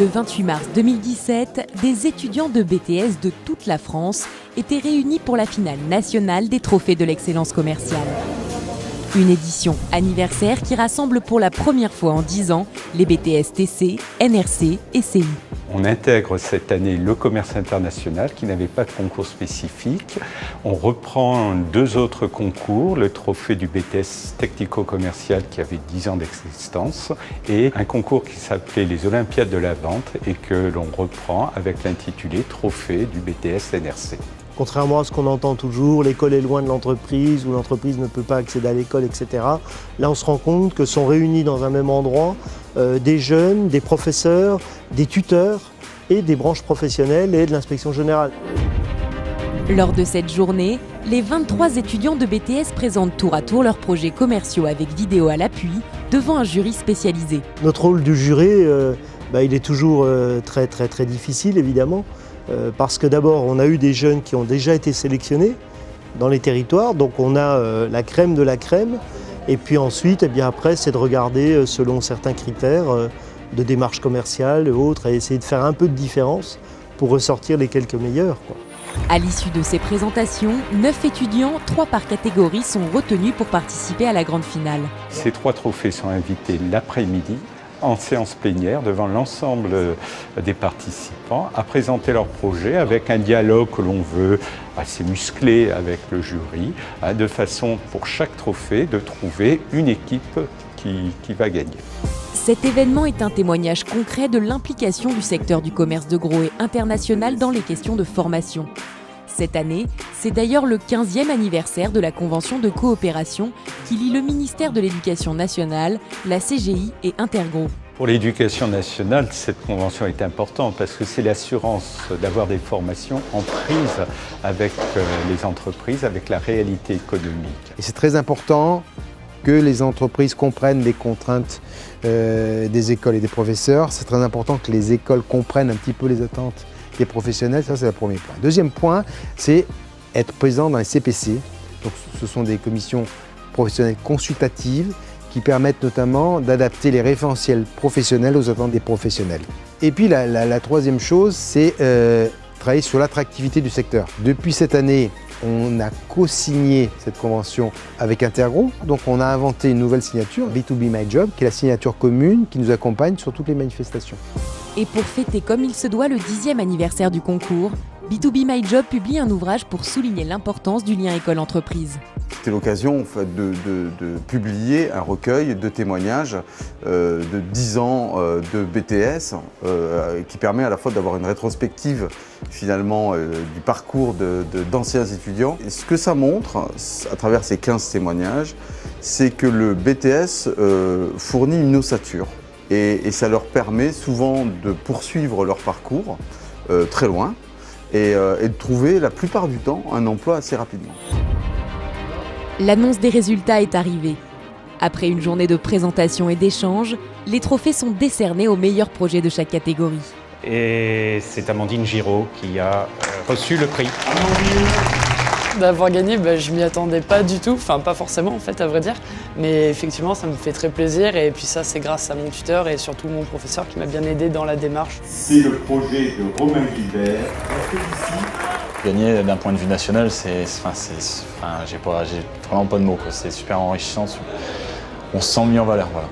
Le 28 mars 2017, des étudiants de BTS de toute la France étaient réunis pour la finale nationale des Trophées de l'excellence commerciale. Une édition anniversaire qui rassemble pour la première fois en 10 ans les BTS TC, NRC et CI. On intègre cette année le commerce international qui n'avait pas de concours spécifique. On reprend 2 autres concours, le trophée du BTS technico-commercial qui avait 10 ans d'existence et un concours qui s'appelait les Olympiades de la vente et que l'on reprend avec l'intitulé trophée du BTS NRC. Contrairement à ce qu'on entend toujours, l'école est loin de l'entreprise ou l'entreprise ne peut pas accéder à l'école, etc. Là, on se rend compte que sont réunis dans un même endroit des jeunes, des professeurs, des tuteurs et des branches professionnelles et de l'inspection générale. Lors de cette journée, les 23 étudiants de BTS présentent tour à tour leurs projets commerciaux avec vidéo à l'appui devant un jury spécialisé. Notre rôle du jury, il est toujours très difficile évidemment. Parce que d'abord, on a eu des jeunes qui ont déjà été sélectionnés dans les territoires, donc on a la crème de la crème. Et puis ensuite, après, c'est de regarder selon certains critères de démarche commerciale et autres, et essayer de faire un peu de différence pour ressortir les quelques meilleurs, quoi. À l'issue de ces présentations, 9 étudiants, 3 par catégorie, sont retenus pour participer à la grande finale. Ces 3 trophées sont invités l'après-midi en séance plénière devant l'ensemble des participants à présenter leur projet avec un dialogue que l'on veut assez musclé avec le jury, de façon pour chaque trophée de trouver une équipe qui va gagner. Cet événement est un témoignage concret de l'implication du secteur du commerce de gros et international dans les questions de formation. Cette année, c'est d'ailleurs le 15e anniversaire de la convention de coopération qui lie le ministère de l'Éducation nationale, la CGI et Intergros. Pour l'éducation nationale, cette convention est importante parce que c'est l'assurance d'avoir des formations en prise avec les entreprises, avec la réalité économique. Et c'est très important que les entreprises comprennent les contraintes des écoles et des professeurs. C'est très important que les écoles comprennent un petit peu les attentes des professionnels, ça c'est le premier point. Deuxième point, c'est être présent dans les CPC. Donc, ce sont des commissions professionnelles consultatives qui permettent notamment d'adapter les référentiels professionnels aux attentes des professionnels. Et puis la troisième chose, c'est travailler sur l'attractivité du secteur. Depuis cette année, on a co-signé cette convention avec Intergros. Donc on a inventé une nouvelle signature, B2B My Job, qui est la signature commune qui nous accompagne sur toutes les manifestations. Et pour fêter comme il se doit le 10e anniversaire du concours, B2B My Job publie un ouvrage pour souligner l'importance du lien école-entreprise. C'était l'occasion en fait, de publier un recueil de témoignages de 10 ans de BTS qui permet à la fois d'avoir une rétrospective finalement du parcours d'anciens étudiants. Et ce que ça montre à travers ces 15 témoignages, c'est que le BTS fournit une ossature et ça leur permet souvent de poursuivre leur parcours très loin et de trouver la plupart du temps un emploi assez rapidement. L'annonce des résultats est arrivée. Après une journée de présentation et d'échanges, les trophées sont décernés aux meilleurs projets de chaque catégorie. Et c'est Amandine Giraud qui a reçu le prix. D'avoir gagné, je m'y attendais pas du tout, enfin pas forcément en fait à vrai dire, mais effectivement ça me fait très plaisir et puis ça c'est grâce à mon tuteur et surtout mon professeur qui m'a bien aidé dans la démarche. C'est le projet de Romain Gilbert. Gagner d'un point de vue national, j'ai vraiment pas de mots, c'est super enrichissant, on se sent mis en valeur. Voilà.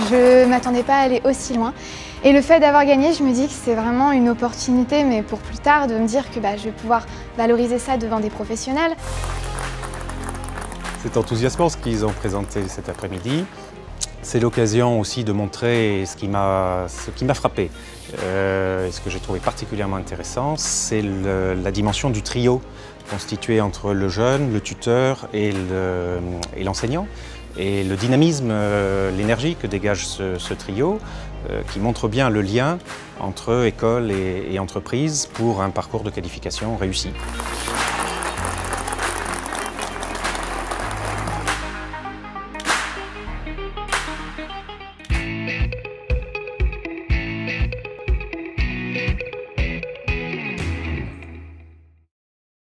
Je ne m'attendais pas à aller aussi loin. Et le fait d'avoir gagné, je me dis que c'est vraiment une opportunité, mais pour plus tard, de me dire que je vais pouvoir valoriser ça devant des professionnels. C'est enthousiasmant ce qu'ils ont présenté cet après-midi. C'est l'occasion aussi de montrer ce qui m'a frappé. Et ce que j'ai trouvé particulièrement intéressant, c'est la dimension du trio constitué entre le jeune, le tuteur et l'enseignant. Et le dynamisme, l'énergie que dégage ce trio, qui montre bien le lien entre école et entreprise pour un parcours de qualification réussi.